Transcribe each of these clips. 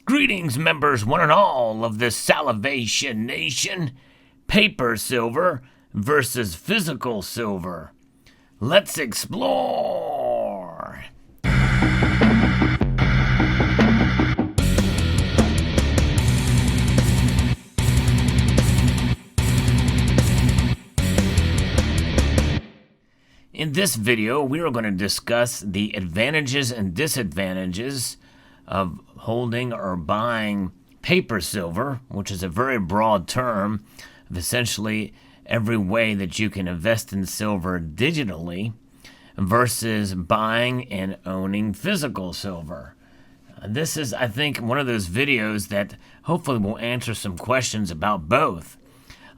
Greetings, members, one and all of the Salivation Nation. Paper silver versus physical silver. Let's explore. In this video, we are going to discuss the advantages and disadvantages of holding or buying paper silver, which is a very broad term of essentially every way that you can invest in silver digitally, versus buying and owning physical silver. This is, I think, one of those videos that hopefully will answer some questions about both.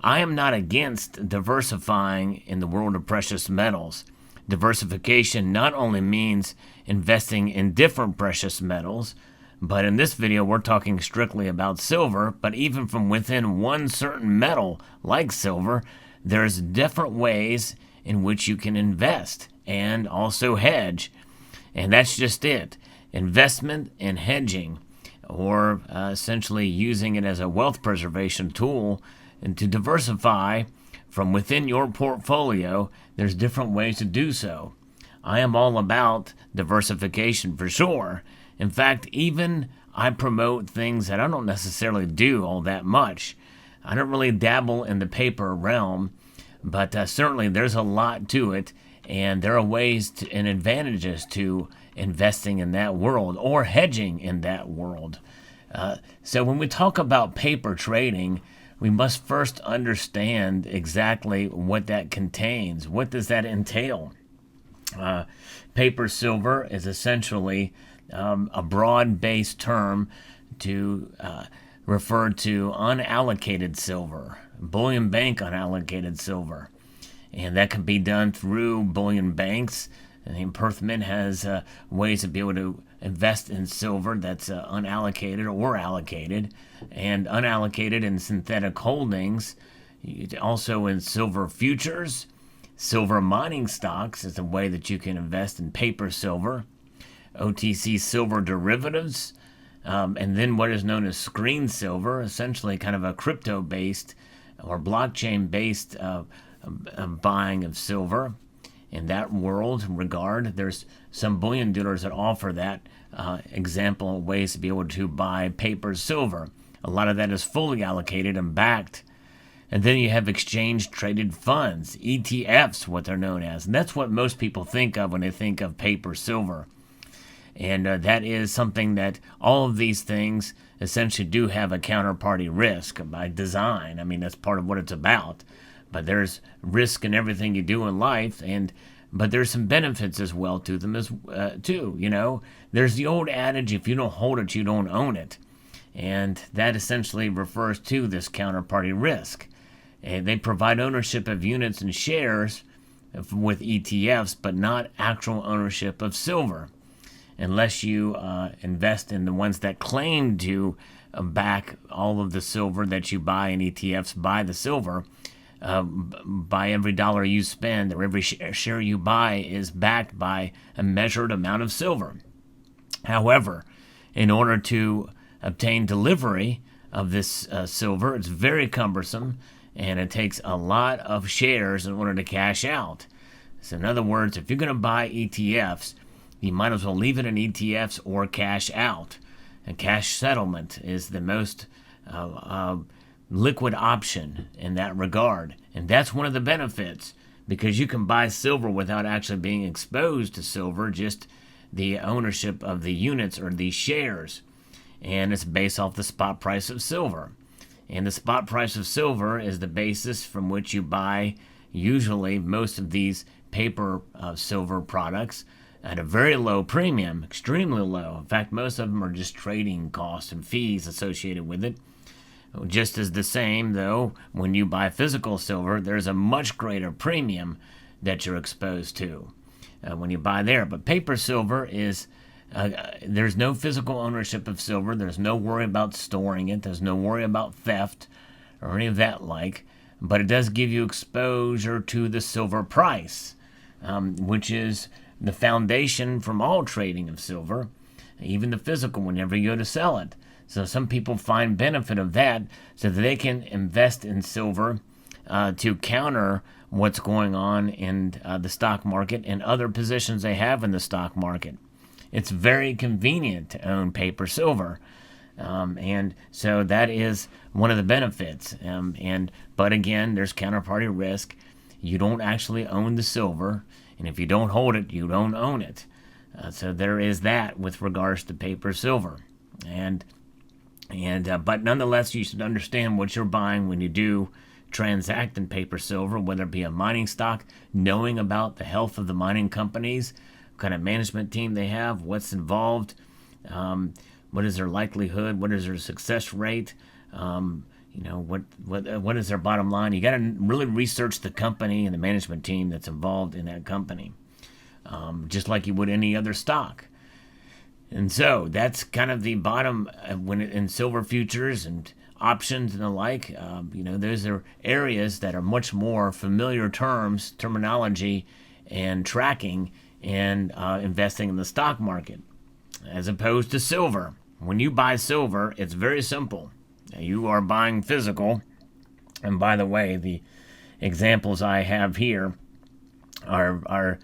I am not against diversifying in the world of precious metals. Diversification not only means investing in different precious metals, but in this video we're talking strictly about silver. But even from within one certain metal, like silver, there's different ways in which you can invest and also hedge. And that's just it. Investment and hedging, or essentially using it as a wealth preservation tool and to diversify from within your portfolio. There's different ways to do so. I am all about diversification for sure. In fact, even I promote things that I don't necessarily do all that much. I don't really dabble in the paper realm, but certainly there's a lot to it, and there are ways and advantages to investing in that world or hedging in that world. So when we talk about paper trading, we must first understand exactly what that contains. What does that entail? Paper silver is essentially a broad-based term to refer to unallocated silver, bullion bank unallocated silver. And that can be done through bullion banks. And Perth Mint has ways to be able to invest in silver that's unallocated or allocated, and unallocated in synthetic holdings, also in silver futures. Silver mining stocks is a way that you can invest in paper silver, OTC silver derivatives, and then what is known as screen silver, essentially kind of a crypto-based or blockchain-based buying of silver. In that world regard, there's some bullion dealers that offer that example ways to be able to buy paper silver. A lot of that is fully allocated and backed. And then you have exchange-traded funds, ETFs, what they're known as. And that's what most people think of when they think of paper silver. And that is something that all of these things essentially do have a counterparty risk by design. I mean, that's part of what it's about. But there's risk in everything you do in life, but there's some benefits as well to them too. You know, there's the old adage: if you don't hold it, you don't own it, and that essentially refers to this counterparty risk. And they provide ownership of units and shares with ETFs, but not actual ownership of silver, unless you invest in the ones that claim to back all of the silver that you buy in ETFs. Buy the silver. By every dollar you spend or every share you buy is backed by a measured amount of silver. However, in order to obtain delivery of this silver, it's very cumbersome, and it takes a lot of shares in order to cash out. So in other words, if you're going to buy ETFs, you might as well leave it in ETFs or cash out. And cash settlement is the most liquid option in that regard. And that's one of the benefits, because you can buy silver without actually being exposed to silver, just the ownership of the units or the shares. And it's based off the spot price of silver. And the spot price of silver is the basis from which you buy usually most of these paper silver products at a very low premium, extremely low. In fact, most of them are just trading costs and fees associated with it. Just as the same, though, when you buy physical silver, there's a much greater premium that you're exposed to when you buy there. But paper silver is, there's no physical ownership of silver. There's no worry about storing it. There's no worry about theft or any of that like. But it does give you exposure to the silver price, which is the foundation from all trading of silver, even the physical whenever you go to sell it. So some people find benefit of that so that they can invest in silver to counter what's going on in the stock market and other positions they have in the stock market. It's very convenient to own paper silver. And so that is one of the benefits. But again, there's counterparty risk. You don't actually own the silver, and if you don't hold it, you don't own it. So there is that with regards to paper silver. But nonetheless, you should understand what you're buying when you do transact in paper silver, whether it be a mining stock, knowing about the health of the mining companies, what kind of management team they have, what's involved, what is their likelihood, what is their success rate, what is their bottom line. You got to really research the company and the management team that's involved in that company, just like you would any other stock. And so that's kind of the bottom in silver futures and options and the like. Those are areas that are much more familiar terminology, and tracking and investing in the stock market, as opposed to silver. When you buy silver, it's very simple. You are buying physical. And by the way, the examples I have here are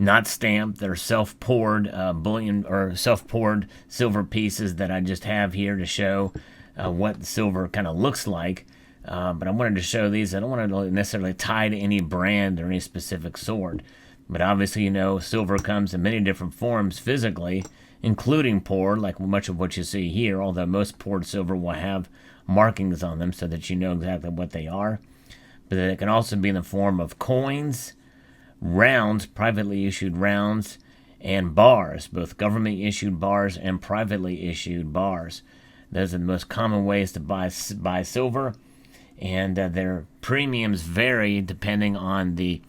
not stamped. They're self-poured bullion or self-poured silver pieces that I just have here to show what silver kind of looks like. But I wanted to show these. I don't want to necessarily tie to any brand or any specific sword. But obviously, silver comes in many different forms physically, including poured, like much of what you see here, although most poured silver will have markings on them so that you know exactly what they are. But it can also be in the form of coins, rounds, privately issued rounds, and bars, both government-issued bars and privately issued bars. Those are the most common ways to buy silver, and their premiums vary depending on the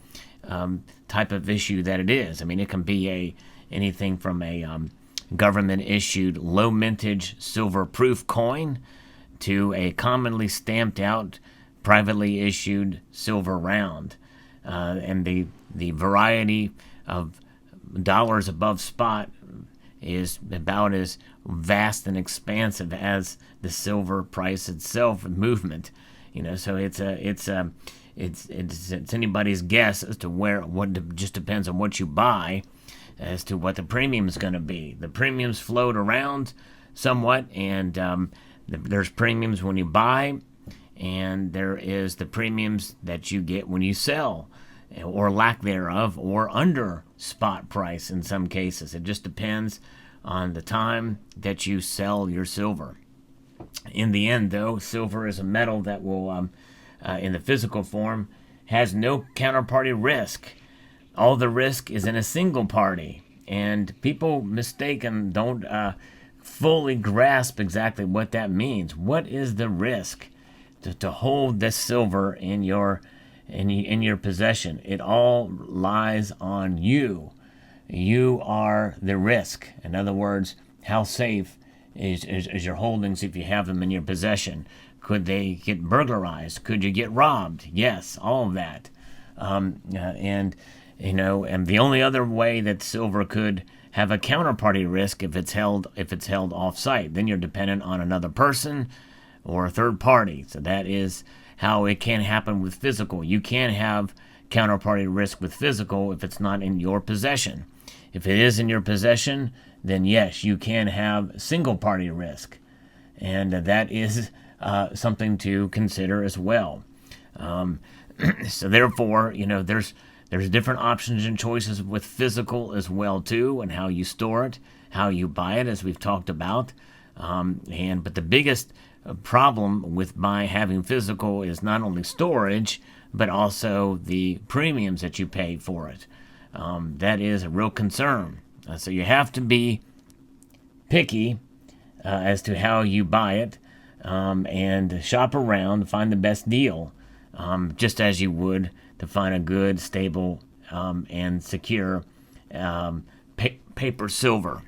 type of issue that it is. I mean, it can be anything from a government-issued low-mintage silver-proof coin to a commonly stamped-out, privately issued silver round. And the variety of dollars above spot is about as vast and expansive as the silver price itself movement. So it's anybody's guess as to what just depends on what you buy as to what the premium is going to be. The premiums float around somewhat, and there's premiums when you buy, and there is the premiums that you get when you sell, or lack thereof, or under spot price in some cases. It just depends on the time that you sell your silver. In the end, though, silver is a metal that will, in the physical form, has no counterparty risk. All the risk is in a single party, and people mistaken don't fully grasp exactly what that means. What is the risk to hold this silver in your possession? It all lies on you. You are the risk. In other words, how safe is your holdings if you have them in your possession? Could they get burglarized? Could you get robbed? Yes, all of that. And the only other way that silver could have a counterparty risk if it's held off-site, then you're dependent on another person or a third party. So that is how it can happen with physical. You can have counterparty risk with physical if it's not in your possession. If it is in your possession, then yes, you can have single party risk, and that is something to consider as well. So therefore, there's different options and choices with physical as well too, and how you store it, how you buy it, as we've talked about. But the biggest problem with having physical is not only storage, but also the premiums that you pay for it. That is a real concern. So you have to be picky as to how you buy it, and shop around to find the best deal, just as you would to find a good, stable, and secure paper silver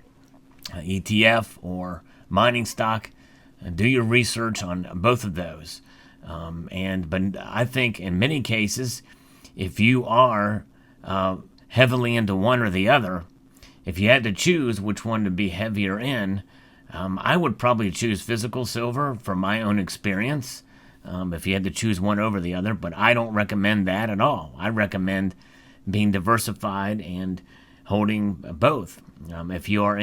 ETF or mining stock. Do your research on both of those. But I think in many cases, if you are heavily into one or the other, if you had to choose which one to be heavier in, I would probably choose physical silver from my own experience, if you had to choose one over the other, but I don't recommend that at all. I recommend being diversified and holding both. If you are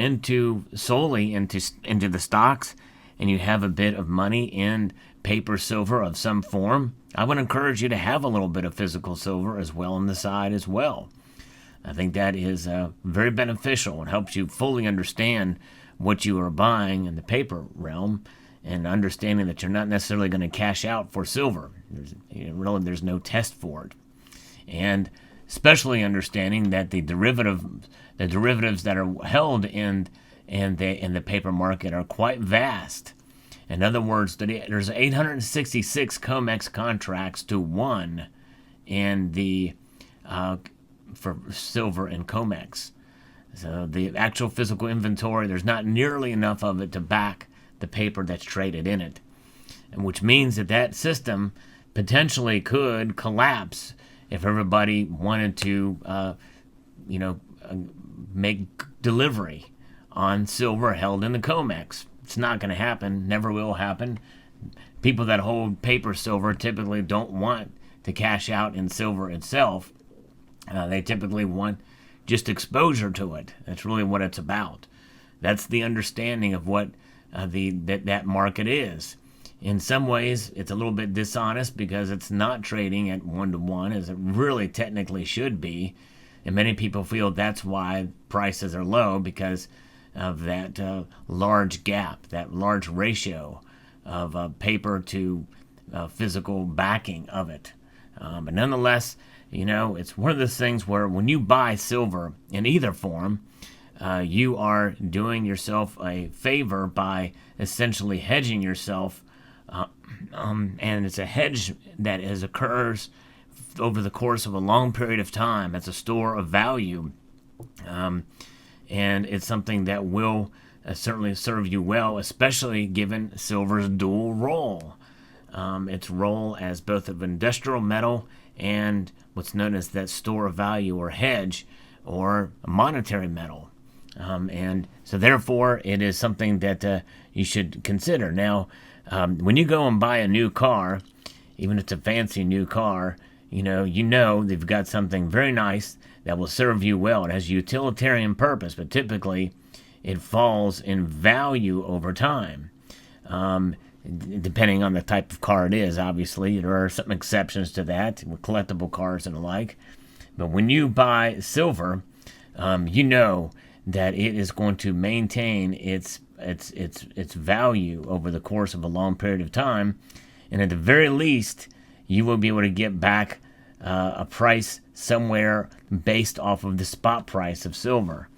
solely into the stocks and you have a bit of money in paper silver of some form, I would encourage you to have a little bit of physical silver as well on the side as well. I think that is very beneficial. It helps you fully understand what you are buying in the paper realm and understanding that you're not necessarily going to cash out for silver. There's no test for it. And especially understanding that the derivatives that are held in the paper market are quite vast. In other words, there's 866 COMEX contracts to 1 in the for silver and COMEX. So the actual physical inventory, there's not nearly enough of it to back the paper that's traded in it, and which means that system potentially could collapse if everybody wanted to, make delivery on silver held in the COMEX. It's not going to happen, never will happen. People that hold paper silver typically don't want to cash out in silver itself. They typically want just exposure to it. That's really what it's about. That's the understanding of what that market is. In some ways, it's a little bit dishonest because it's not trading at 1-to-1 as it really technically should be. And many people feel that's why prices are low, because of that large gap, that large ratio of paper to physical backing of it. But nonetheless, it's one of those things where when you buy silver in either form, you are doing yourself a favor by essentially hedging yourself, and it's a hedge that occurs over the course of a long period of time. It's a store of value, and it's something that will certainly serve you well, especially given silver's dual role. Its role as both an industrial metal and what's known as that store of value or hedge or a monetary metal. And so therefore it is something that you should consider. Now, when you go and buy a new car, even if it's a fancy new car, they've got something very nice that will serve you well. It has a utilitarian purpose, but typically it falls in value over time. Depending on the type of car it is, obviously. There are some exceptions to that with collectible cars and the like. But when you buy silver, you know that it is going to maintain its value over the course of a long period of time. And at the very least, you will be able to get back a price somewhere based off of the spot price of silver.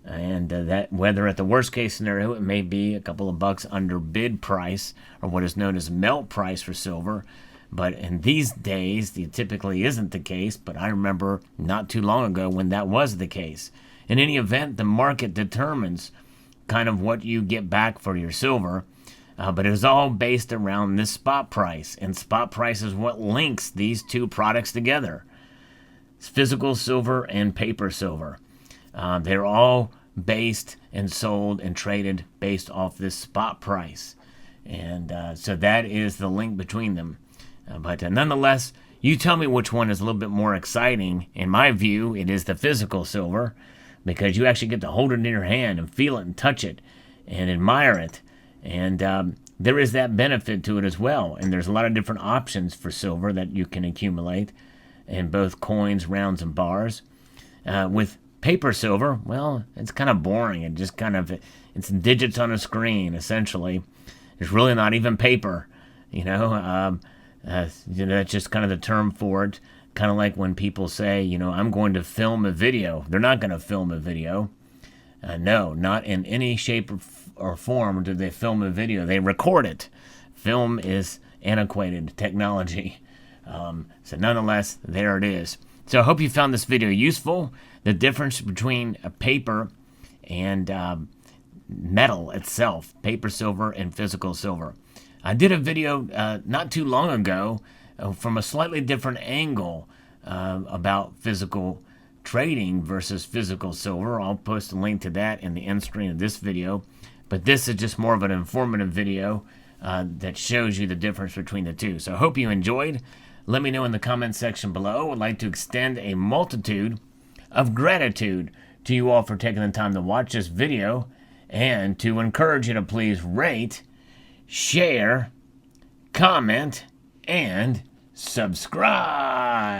And that, whether at the worst case scenario, it may be a couple of bucks under bid price, or what is known as melt price for silver. But in these days, it typically isn't the case. But I remember not too long ago when that was the case. In any event, the market determines kind of what you get back for your silver. But it is all based around this spot price. And spot price is what links these two products together. It's physical silver and paper silver. They're all based and sold and traded based off this spot price. And so that is the link between them. But nonetheless, you tell me which one is a little bit more exciting. In my view, it is the physical silver, because you actually get to hold it in your hand and feel it and touch it and admire it. And there is that benefit to it as well. And there's a lot of different options for silver that you can accumulate in both coins, rounds, and bars. With paper silver, well, it's kind of boring. It just it's digits on a screen, essentially. It's really not even paper, that's just kind of the term for it. Kind of like when people say, I'm going to film a video. They're not going to film a video. No, not in any shape or form do they film a video. They record it. Film is antiquated technology. So nonetheless, there it is. So I hope you found this video useful. The difference between a paper and metal itself, paper silver and physical silver. I did a video not too long ago from a slightly different angle about physical trading versus physical silver. I'll post a link to that in the end screen of this video. But this is just more of an informative video that shows you the difference between the two. So I hope you enjoyed. Let me know in the comment section below. I'd like to extend a multitude of gratitude to you all for taking the time to watch this video, and to encourage you to please rate, share, comment, and subscribe.